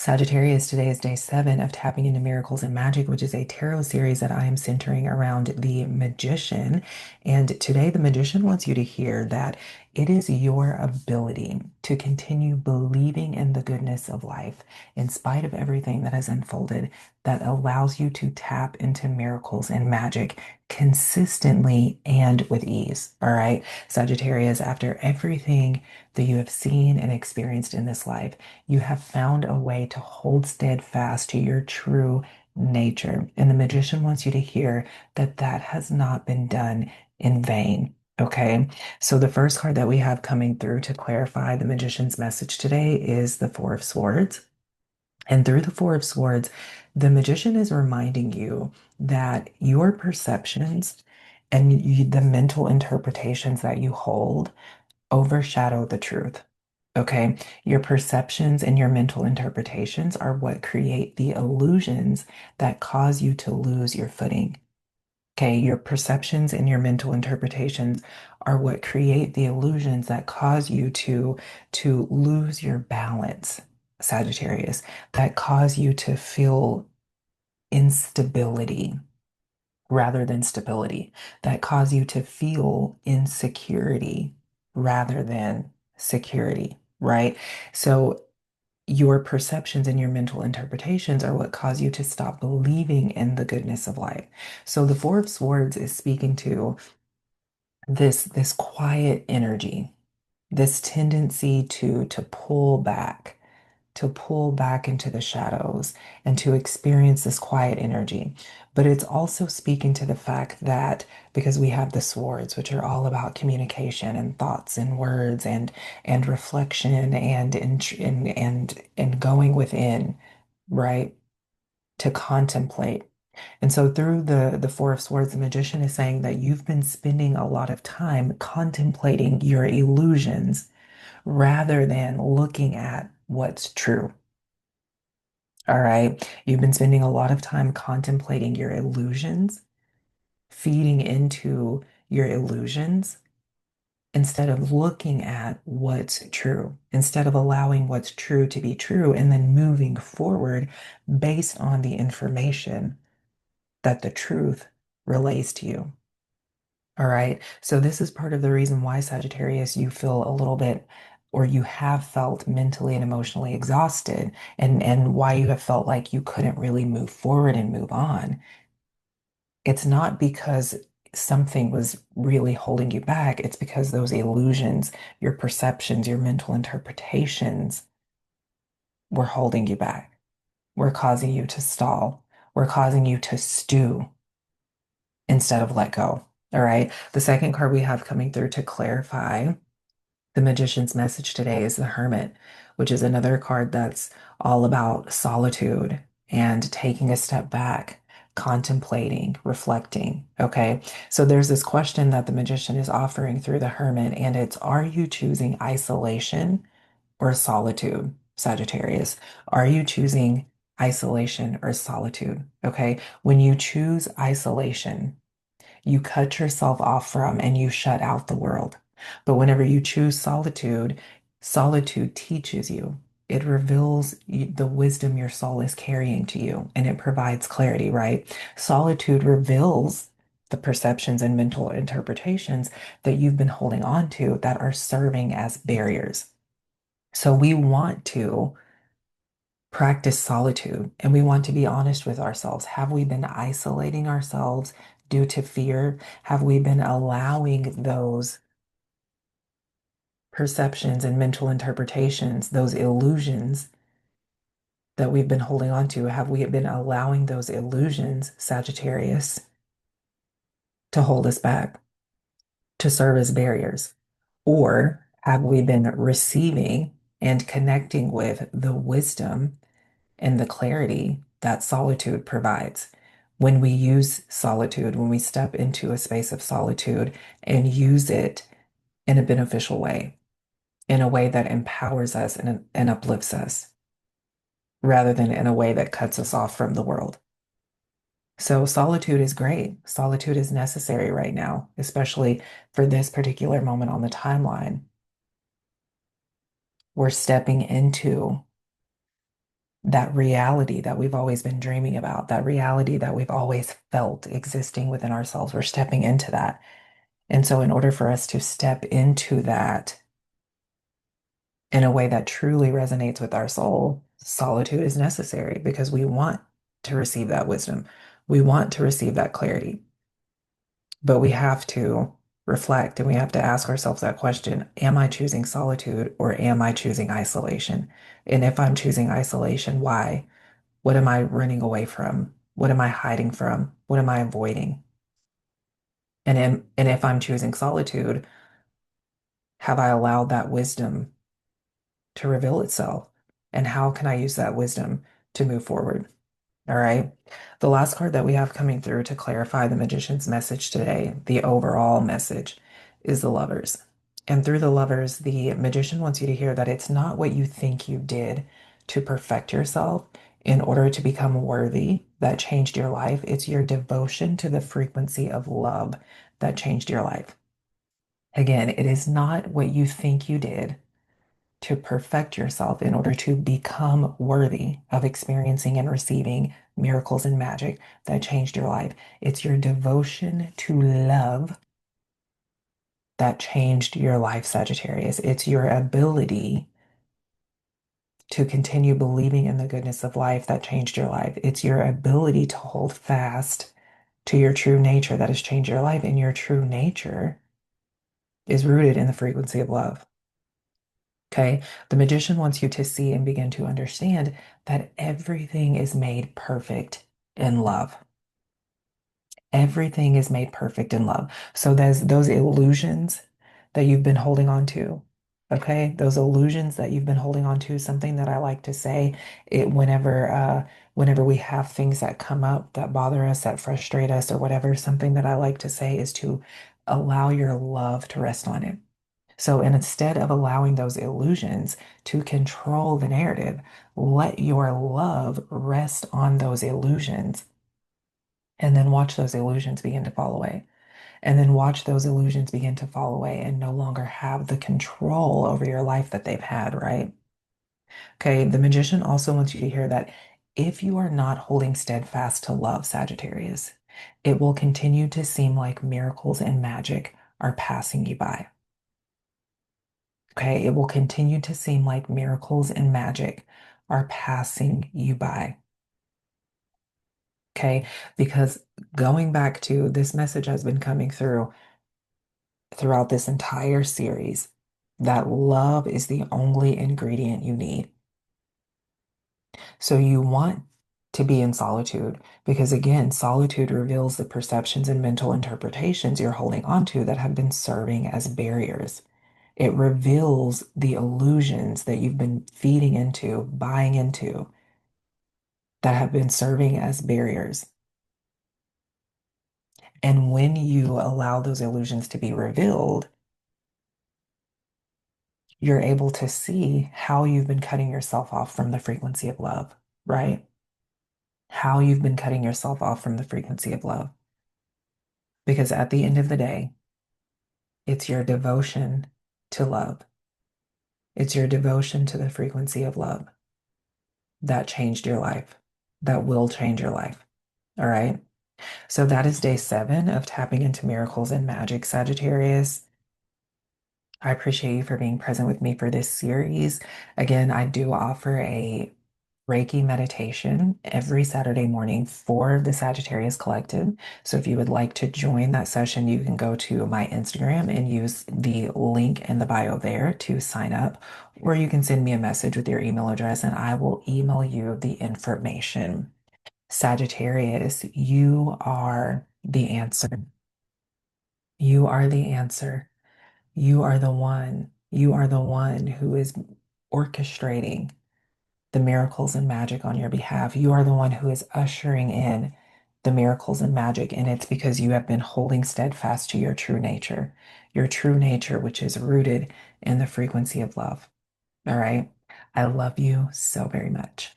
Sagittarius, today is day 7 of Tapping into Miracles and Magic, which is a tarot series that I am centering around the magician. And today, the magician wants you to hear that it is your ability to continue believing in the goodness of life in spite of everything that has unfolded that allows you to tap into miracles and magic consistently and with ease. All right, Sagittarius, after everything that you have seen and experienced in this life, you have found a way to hold steadfast to your true nature. And the magician wants you to hear that that has not been done in vain. Okay, so the first card that we have coming through to clarify the magician's message today is the Four of Swords. And through the Four of Swords, the magician is reminding you that your perceptions and the mental interpretations that you hold overshadow the truth. Okay, your perceptions and your mental interpretations are what create the illusions that cause you to lose your footing. Okay, your perceptions and your mental interpretations are what create the illusions that cause you to lose your balance, Sagittarius, that cause you to feel instability rather than stability, that cause you to feel insecurity rather than security, right? So your perceptions and your mental interpretations are what cause you to stop believing in the goodness of life. So the Four of Swords is speaking to this quiet energy, this tendency to pull back into the shadows and to experience this quiet energy. But it's also speaking to the fact that because we have the swords, which are all about communication and thoughts and words and reflection and going within, right? To contemplate. And so through the Four of Swords, the magician is saying that you've been spending a lot of time contemplating your illusions rather than looking at what's true. All right. You've been spending a lot of time contemplating your illusions, feeding into your illusions instead of looking at what's true, instead of allowing what's true to be true and then moving forward based on the information that the truth relays to you. All right. So this is part of the reason why, Sagittarius, you feel a little bit or you have felt mentally and emotionally exhausted and why you have felt like you couldn't really move forward and move on. It's not because something was really holding you back. It's because those illusions, your perceptions, your mental interpretations were holding you back, were causing you to stall, were causing you to stew instead of let go. All right. The second card we have coming through to clarify the magician's message today is the Hermit, which is another card that's all about solitude and taking a step back, contemplating, reflecting. Okay. So there's this question that the magician is offering through the Hermit, and it's, are you choosing isolation or solitude, Sagittarius? Are you choosing isolation or solitude? Okay. When you choose isolation, you cut yourself off from and you shut out the world. But whenever you choose solitude, solitude teaches you. It reveals the wisdom your soul is carrying to you and it provides clarity, right? Solitude reveals the perceptions and mental interpretations that you've been holding on to that are serving as barriers. So we want to practice solitude and we want to be honest with ourselves. Have we been isolating ourselves due to fear? Have we been allowing those perceptions and mental interpretations, those illusions that we've been holding on to? Have we been allowing those illusions, Sagittarius, to hold us back, to serve as barriers? Or have we been receiving and connecting with the wisdom and the clarity that solitude provides? When we use solitude, when we step into a space of solitude and use it in a beneficial way, in a way that empowers us and uplifts us, rather than in a way that cuts us off from the world. So solitude is great. Solitude is necessary right now, especially for this particular moment on the timeline. We're stepping into that reality that we've always been dreaming about, that reality that we've always felt existing within ourselves. We're stepping into that. And so, in order for us to step into that in a way that truly resonates with our soul, solitude is necessary because we want to receive that wisdom. We want to receive that clarity. But we have to reflect and we have to ask ourselves that question, am I choosing solitude or am I choosing isolation? And if I'm choosing isolation, why? What am I running away from? What am I hiding from? What am I avoiding? And if I'm choosing solitude, have I allowed that wisdom to reveal itself? And how can I use that wisdom to move forward? All right. The last card that we have coming through to clarify the magician's message today, the overall message, is the lovers. And through the lovers, the magician wants you to hear that it's not what you think you did to perfect yourself in order to become worthy that changed your life. It's your devotion to the frequency of love that changed your life. Again, it is not what you think you did to perfect yourself in order to become worthy of experiencing and receiving miracles and magic that changed your life. It's your devotion to love that changed your life, Sagittarius. It's your ability to continue believing in the goodness of life that changed your life. It's your ability to hold fast to your true nature that has changed your life. And your true nature is rooted in the frequency of love. Okay, the magician wants you to see and begin to understand that everything is made perfect in love. Everything is made perfect in love. So there's those illusions that you've been holding on to. Okay, those illusions that you've been holding on to, something that I like to say it whenever we have things that come up that bother us, that frustrate us, or whatever, something that I like to say is to allow your love to rest on it. So instead of allowing those illusions to control the narrative, let your love rest on those illusions and then watch those illusions begin to fall away. And then watch those illusions begin to fall away and no longer have the control over your life that they've had, right? Okay, the magician also wants you to hear that if you are not holding steadfast to love, Sagittarius, it will continue to seem like miracles and magic are passing you by. Okay, it will continue to seem like miracles and magic are passing you by. Okay, because going back to this message has been coming through throughout this entire series that love is the only ingredient you need. So you want to be in solitude because, again, solitude reveals the perceptions and mental interpretations you're holding onto that have been serving as barriers. It reveals the illusions that you've been feeding into, buying into, that have been serving as barriers. And when you allow those illusions to be revealed, you're able to see how you've been cutting yourself off from the frequency of love, right? How you've been cutting yourself off from the frequency of love. Because at the end of the day, it's your devotion to love. It's your devotion to the frequency of love that changed your life, that will change your life. All right. So that is day 7 of tapping into miracles and magic, Sagittarius. I appreciate you for being present with me for this series. Again, I do offer a Reiki meditation every Saturday morning for the Sagittarius Collective. So if you would like to join that session, you can go to my Instagram and use the link in the bio there to sign up, or you can send me a message with your email address and I will email you the information. Sagittarius, you are the answer. You are the answer. You are the one. You are the one who is orchestrating the miracles and magic on your behalf. You are the one who is ushering in the miracles and magic, and it's because you have been holding steadfast to your true nature, which is rooted in the frequency of love. All right. I love you so very much.